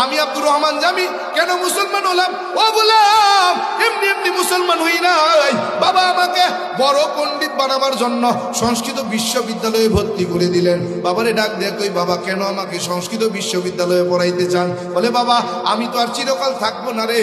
আমি আব্দুর রহমান জামি কেন মুসলমান হলাম? ও বললাম এমনি এমনি মুসলমান হই নাই, বাবা আমাকে বড় পণ্ডিত বানাবার জন্য সংস্কৃত বিশ্ববিদ্যালয়ে ভর্তি করে দিলেন। বাবারে ডাক দেখ, কই বাবা কেন আমাকে সংস্কৃত বিশ্ববিদ্যালয়ে পড়াইতে চান? বলে বাবা আমি তো আর চিরকাল থাকবো না রে,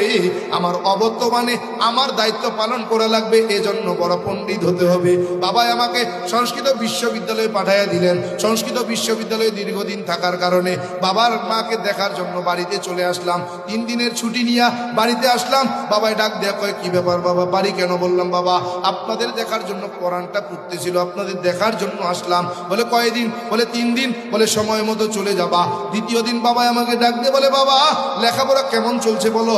আমার অবর্তমানে আমার দায়িত্ব পালন করা লাগবে, এজন্য বড় পণ্ডিত হতে হবে। বাবা আমাকে সংস্কৃত বিশ্ববিদ্যালয়ে পাঠাইয়া দিলেন। সংস্কৃত বিশ্ববিদ্যালয়ে দীর্ঘদিন থাকার কারণে বাবার মাকে দেখার জন্য বাড়িতে চলে আসলাম। 3 দিনের ছুটি নিয়ে বাড়িতে আসলাম। বাবাই ডাক দেয়া কয় কি ব্যাপার বাবা বাড়ি কেন? বললাম বাবা আপনাদের দেখার জন্য কোরআনটা পড়তেছিল, আপনাদের দেখার জন্য আসলাম। বলে কয়দিন? বলে 3 দিন। বলে সময় মতো চলে যাবা। দ্বিতীয় দিন বাবা আমাকে ডাক দিয়ে বলে বাবা লেখাপড়া কেমন চলছে বলো?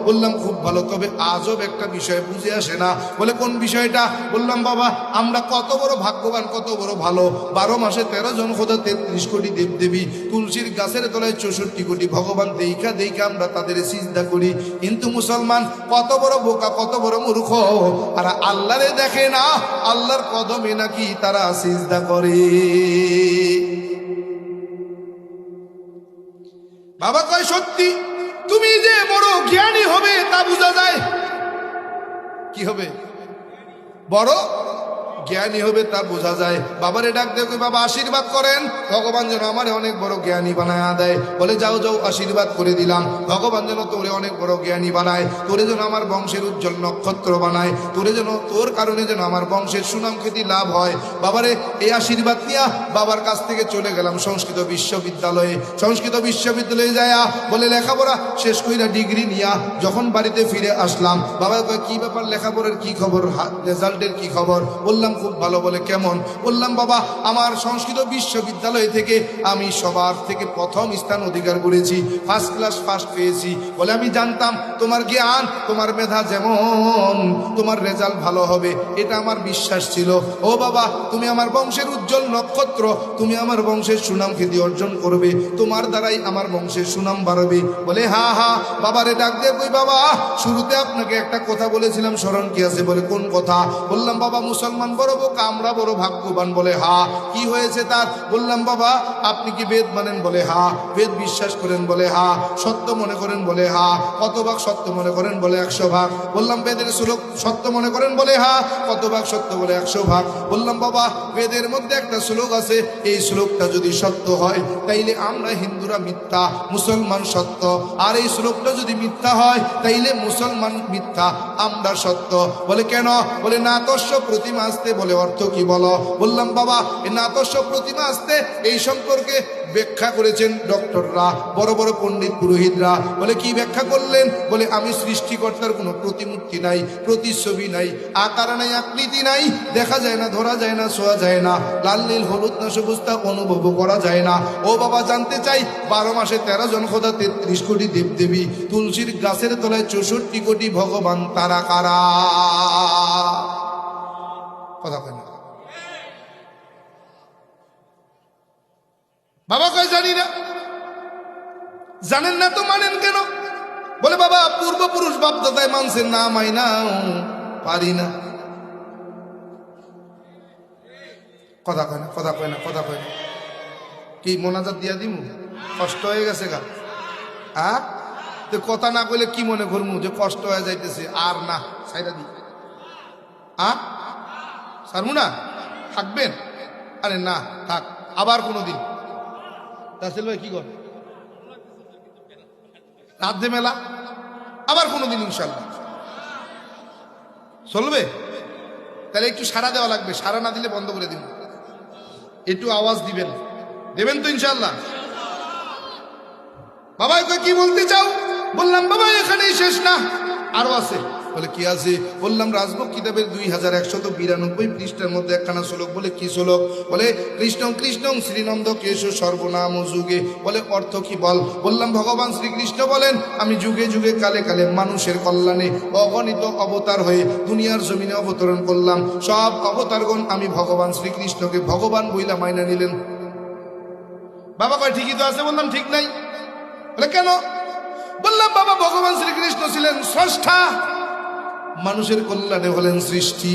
বললাম খুব ভালো, তবে আজব একটা বিষয় বুঝে আসে না। বলে কোন বিষয়টা? বললাম বাবা আমরা কত বড় ভাগ্যবান, কত বড় ভালো, 12 মাসে 13 জন খোদা, 33 কোটি দেবদেবী, তুলসীর গাছের তলায় 64 কোটি ভগবান, দেইখা দেইখা আমরা তাদের সিজদা করি। কিন্তু মুসলমান কত বড় বোকা, কত বড় মূর্খ, আর আল্লাহরে দেখে না, আল্লাহর কদমে নাকি তারা সিজদা করে। বাবা কয় সত্যি, তুমি যে বড় জ্ঞানী হবে তা বোঝা যায়। কি হবে? বড় জ্ঞানী হবে তা বোঝা যায়। বাবারে ডাক দেখো বাবা আশীর্বাদ করেন, ভগবান যেন আমারে অনেক বড় জ্ঞানী বানায় দেয়। বলে যাও যাও আশীর্বাদ করে দিলাম, ভগবান যেন তোরে অনেক বড় জ্ঞানী বানায়, তোরে যেন আমার বংশের উজ্জ্বল নক্ষত্র বানায়, তোরে যেন তোর কারণে যেন আমার বংশের সুনাম খ্যাতি লাভ হয়। বাবারে এই আশীর্বাদ নিয়া বাবার কাছ থেকে চলে গেলাম সংস্কৃত বিশ্ববিদ্যালয়ে। সংস্কৃত বিশ্ববিদ্যালয়ে যায়া বলে লেখাপড়া শেষ কইরা ডিগ্রি নিয়া যখন বাড়িতে ফিরে আসলাম, বাবা কয় কি ব্যাপার লেখাপড়ার কি খবর, রেজাল্টের কি খবর? বললাম খুব ভালো। বলে কেমন? বললাম বাবা আমার সংস্কৃত বিশ্ববিদ্যালয় থেকে আমি সবার থেকে প্রথম স্থান অধিকার করেছি, ফার্স্ট ক্লাস ফার্স্ট পেয়েছি। বলে আমি জানতাম তোমার জ্ঞান তোমার মেধা যেমন তোমার রেজাল্ট ভালো হবে, এটা আমার বিশ্বাস ছিল। ও বাবা তুমি আমার বংশের উজ্জ্বল নক্ষত্র, তুমি আমার বংশের সুনাম খ্যাতি অর্জন করবে, তোমার দ্বারাই আমার বংশের সুনাম বাড়বে। বলে হা হা। বাবারে ডাক দিয়ে কই বাবা শুরুতে আপনাকে একটা কথা বলেছিলাম স্মরণ কি আছে? বলে কোন কথা? বললাম বাবা মুসলমান বড় বোকা, আমরা বড় ভাগ্যবান। বলে হা। কি হয়েছে তার? বললাম বাবা আপনি কি বেদ মানেন? বলে হা। বেদ বিশ্বাস করেন? বলে হা। সত্য মনে করেন? বলে হা। কত ভাগ সত্য মনে করেন? বলে 100 ভাগ। বললাম বেদের শ্লোক সত্য মনে করেন? বলে হা। কত ভাগ সত্য? বলে 100 ভাগ। বললাম বাবা বেদের মধ্যে একটা শ্লোক আছে, এই শ্লোকটা যদি সত্য হয় তাইলে আমরা হিন্দুরা মিথ্যা, মুসলমান সত্য, আর এই শ্লোকটা যদি মিথ্যা হয় তাইলে মুসলমান মিথ্যা, আমরা সত্য। বলে কেন? বলে নাতস্য প্রতিমা আসতে। বলে অর্থ কি বলো? বললাম বাবা এই নাতস্য প্রতিমা আসতে এই সম্পর্কে ব্যাখ্যা করেছেন ডক্টররা, বড় বড় পণ্ডিত পুরোহিতরা। বলে কি ব্যাখ্যা করলেন? বলে আমি সৃষ্টিকর্তার কোনো প্রতিমূর্তি নাই, প্রতিচ্ছবি নাই, আকার নাই, আকৃতি নাই, দেখা যায় না, ধরা যায় না, ছোঁয়া যায় না, লাল নীল হলুদ না সবুজ তা অনুভব করা যায় না। ও বাবা জানতে চাই 12 মাসে 13 জন খোদা, 33 কোটি দেবদেবী, তুলসীর গাছের তলায় 64 কোটি ভগবান, তারা কারা? কথা কেন? বাবা কয় জানি না। জানেন না তো মানেন কেন? বলে বাবা পূর্বপুরুষ বাপদাদায় মানছেন না, মাই না পারি না। কথা কয় না, কথা কয় না, কথা কয় না। কি মোনাজাত দিয়া দিমু? কষ্ট হয়ে গেছে গা। তো কথা না কইলে কি মনে করমু যে কষ্ট হয়ে যাইতেছে? আর না সাইরা দি। সারমু না? থাকবেন? আরে না থাক, আবার কোনো দিন। রাসেল ভাই কি কর? রাধে মেলা আবার কোনোদিন ইনশাল্লাহ চলবে। তাহলে একটু সাড়া দেওয়া লাগবে, সাড়া না দিলে বন্ধ করে দিব। একটু আওয়াজ দিবেন, দেবেন তো ইনশাল্লাহ? বাবা কি বলতে চাও? বললাম বাবা এখানেই শেষ না, আরো আছে। বলে কি আছে? বললাম রাজভোগ কিতাবের 2192 পৃষ্ঠার মধ্যে একখানা শ্লোক। বলে কি শ্লোক? বলে কৃষ্ণ কৃষ্ণ শ্রীনন্দ কেশ সর্বনাম যুগে। বলে অর্থ কি বল? বললাম ভগবান শ্রীকৃষ্ণ বলেন আমি যুগে যুগে কালে কালে মানুষের কল্যাণে অগণিত অবতার হয়ে দুনিয়ার জমিনে অবতরণ করলাম। সব অবতারগণ আমি ভগবান শ্রীকৃষ্ণকে ভগবান বইলা মাইনা নিলেন। বাবা কয় ঠিকই তো আছে। বললাম ঠিক নাই। বলে কেন? বললাম বাবা ভগবান শ্রীকৃষ্ণ ছিলেন স্রষ্টা, মানুষের কল্যাণে হলেন সৃষ্টি।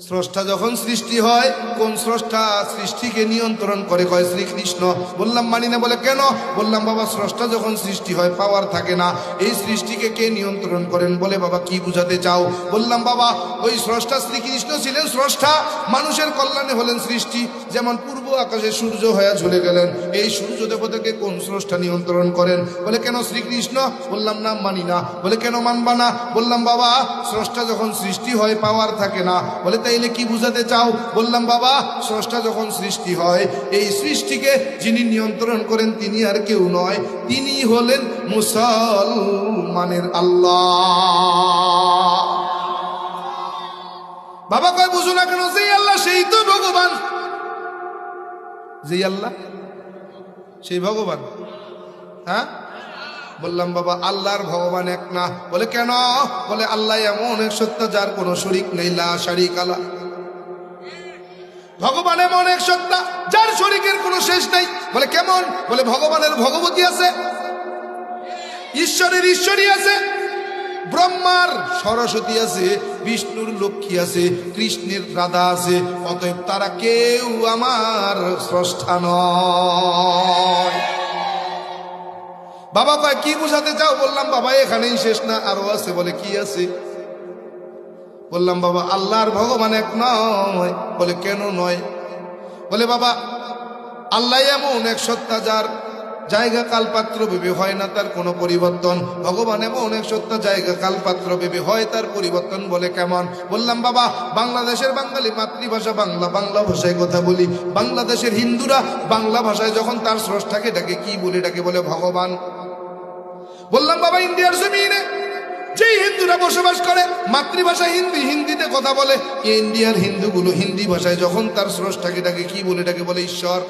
স্রষ্টা যখন সৃষ্টি হয়, কোন স্রষ্টা সৃষ্টিকে নিয়ন্ত্রণ করে? কয় শ্রীকৃষ্ণ। বললাম মানি না। বলে কেন? বললাম বাবা স্রষ্টা যখন সৃষ্টি হয় পাওয়ার থাকে না, এই সৃষ্টিকে কে নিয়ন্ত্রণ করেন? বলে বাবা কি বুঝাতে চাও? বললাম বাবা ওই স্রষ্টা শ্রীকৃষ্ণ ছিলেন স্রষ্টা, মানুষের কল্যাণে হলেন সৃষ্টি। যেমন পূর্ব আকাশে সূর্য হয়ে ঝুলে গেলেন, এই সূর্য দেবতাকে কোন স্রষ্টা নিয়ন্ত্রণ করেন? বলে কেন শ্রীকৃষ্ণ। বললাম না মানি না। বলে কেন মানবা না? বললাম বাবা স্রষ্টা যখন সৃষ্টি হয় পাওয়ার থাকে না। বলে তাইলে কি বুঝাতে চাও? বললাম বাবা স্রষ্টা যখন সৃষ্টি হয়, এই সৃষ্টিকে যিনি নিয়ন্ত্রণ করেন তিনি আর কেউ নয়, তিনি হলেন মুসলমানের আল্লাহ। বাবা কয় বুঝো না কেন? যেই আল্লাহ সেই তো ভগবান। যেই আল্লাহ সেই ভগবান। হ্যাঁ বললাম বাবা আল্লাহর ভগবান এক না। বলে কেন? বলে আল্লাহ এমন এক সত্তা যার কোনো শরীক নেই, লা শারীকা লাহু। ভগবান এমন এক সত্তা যার শরীকের কোনো শেষ নেই। বলে কেমন? বলে ভগবানের ভগবতী আছে, ঈশ্বরের ঈশ্বরী আছে, ব্রহ্মার সরস্বতী আছে, বিষ্ণুর লক্ষ্মী আছে, কৃষ্ণের রাধা আছে। অতএব তারা কেউ আমার স্রষ্টা নয়। বাবা কয় কি বুঝাতে চাও? বললাম বাবা এখানেই শেষ না, আরো আছে। বলে কি আছে? বললাম বাবা আল্লাহর ভগবান এক নয়। বলে কেন নয়? বলে বাবা আল্লাহ এমন এক সত্তা যার জায়গা কালপাত্র ভেবে হয় না তার কোনো পরিবর্তন। ভগবান এমন এক সত্তা জায়গা কালপাত্র ভেবে হয় তার পরিবর্তন। বলে কেমন? বললাম বাবা বাংলাদেশের বাঙালি মাতৃভাষা বাংলা, বাংলা ভাষায় কথা বলি। বাংলাদেশের হিন্দুরা বাংলা ভাষায় যখন তার স্রষ্টাকে ডাকে কি বলে ডাকে? বলে ভগবান। বললাম বাবা ইন্ডিয়ার জমিনে যেই হিন্দুরা বসবাস করে মাতৃভাষা হিন্দি, হিন্দিতে কথা বলে, ইন্ডিয়ার হিন্দুগুলো হিন্দি ভাষায় যখন তার স্রষ্টাকে ডাকে কি বলে ডাকে? বলে ঈশ্বর।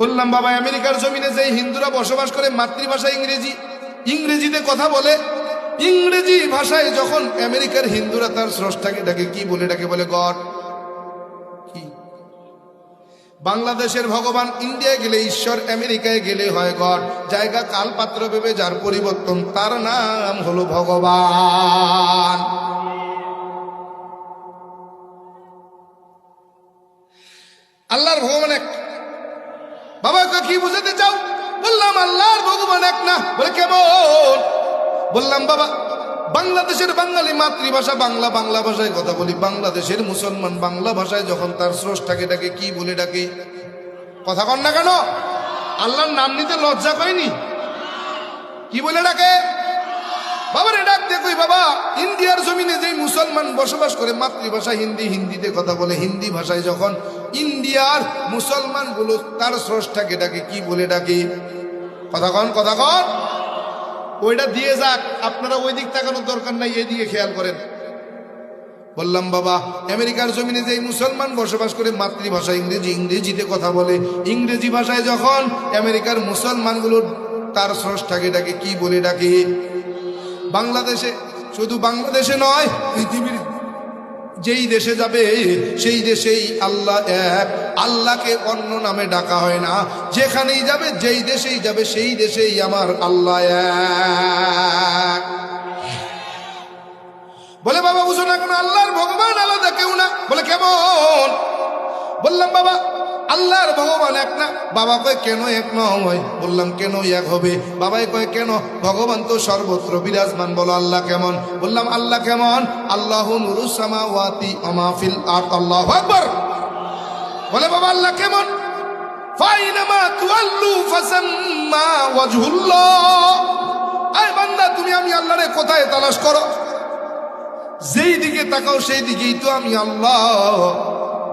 বললাম বাবা আমেরিকার জমিনে যেই হিন্দুরা বসবাস করে মাতৃভাষা ইংরেজি, ইংরেজিতে কথা বলে, ইংরেজি ভাষায় যখন আমেরিকার হিন্দুরা তার স্রষ্টাকে ডাকে কি বলে ডাকে? বলে গড। কি? বাংলাদেশের ভগবান ইন্ডিয়া গেলে ঈশ্বর, আমেরিকায় গেলে হয় গড। জায়গা কাল পাত্র ভেবে যার পরিবর্তন তার নাম হলো ভগবান। আল্লাহর ভগবান এক। বাবা কি বুঝাতে চাও? বললাম আল্লাহর ভগবান এক না। বলে কেমন? বললাম বাবা বাংলাদেশের বাঙালি মাতৃভাষা বাংলা, বাংলা ভাষায় কথা বলি। বাংলাদেশের মুসলমান বাংলা ভাষায় যখন তার স্রষ্টাকে ডাকে কি বলে ডাকে? কথা কন না কেন? আল্লাহর নাম নিতে লজ্জা পায়নি? কি বলে ডাকে? বাবারে ডাক দেখো বাবা ইন্ডিয়ার জমিনে যে মুসলমান বসবাস করে মাতৃভাষা হিন্দি, হিন্দিতে কথা বলে, হিন্দি ভাষায় যখন ইন্ডিয়ার মুসলমান গুলো তার স্রষ্টাকে ডাকে কি বলে ডাকে? কথা কন, কথা কন। ওইটা দিয়ে যাক, আপনারা ওই দিক তাকানোর দরকার নাই, এদিকে খেয়াল করেন। বললাম বাবা আমেরিকার জমিনে যে মুসলমান বসবাস করে মাতৃভাষা ইংরেজি, ইংরেজিতে কথা বলে, ইংরেজি ভাষায় যখন আমেরিকার মুসলমানগুলো তার স্রষ্টাকে ডাকে কি বলে ডাকে? বাংলাদেশে, শুধু বাংলাদেশে নয় পৃথিবীর যেই দেশে যাবে সেই দেশেই আল্লাহ এক। আল্লাহকে অন্য নামে ডাকা হয় না। যেখানেই যাবে যেই দেশেই যাবে সেই দেশেই আমার আল্লাহ এক। বলে বাবা বুঝো না কেন? আল্লাহর ভগবান আলাদা কেউ না। বলে কেমন? বললাম বাবা আল্লাহর ভগবান এক না। বাবা কয় কেন এক নয়? বললাম কেন এক হবে? বাবাই কয় কেন? ভগবান তো সর্বত্র বিরাজমান। বলো আল্লাহ কেমন? বললাম আল্লাহ কেমন? আল্লাহু নূরুস সামাওয়াতি ওয়া মা ফিল আরদ। আল্লাহু আকবার। বলে বাবা আল্লাহ কেমন? ফাইনামা তুআল্লু ফাসাম্মা ওয়াজহুল্লাহ। আয় বান্দা তুমি আমি আল্লাহরে কোথায় তালাশ করো? যেই দিকে তাকাও সেই দিকেই তো আমি আল্লাহ।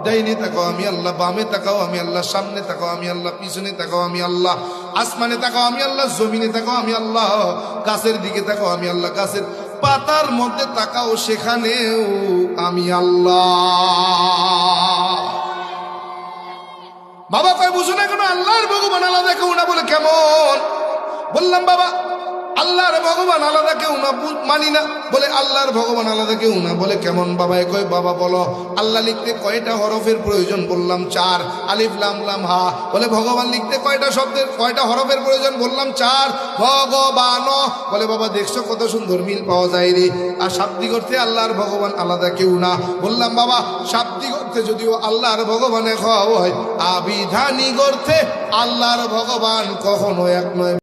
ডাইনে তাকাও আমি আল্লাহ, বামে তাকাও আমি আল্লাহ, সামনে তাকাও আমি আল্লাহ, পিছনে তাকাও আমি আল্লাহ, আসমানে তাকাও আমি আল্লাহ, জমিনে তাকাও আমি আল্লাহ, গাছের দিকে তাকাও আমি আল্লাহ, গাছের পাতার মধ্যে তাকাও সেখানেও আমি আল্লাহ। বাবা কয় বুঝো না কেন? আল্লাহর ভগবান আলাদা কেউ না। বলে কেমন? বললাম বাবা আল্লাহর ভগবান আলাদা কেউ না, মানি না। বলে আল্লাহর ভগবান আলাদা কেউ না। বলে কেমন বাবা? কয় বাবা বলো আল্লাহ লিখতে কয়টা হরফের প্রয়োজন? বললাম 4, আলিফ লাম লাম হা। বলে ভগবান লিখতে কয়টা শব্দের কয়টা হরফের প্রয়োজন? বললাম 4, ভগবান। বলে বাবা দেখছো কত সুন্দর মিল পাওয়া যায় রে। আর শাব্দিক অর্থে আল্লাহর ভগবান আলাদা কেউ না। বললাম বাবা শাব্দিক অর্থে যদিও আল্লাহর ভগবানে হয়, আবিধানিক অর্থে আল্লাহর ভগবান কখনো এক নয়।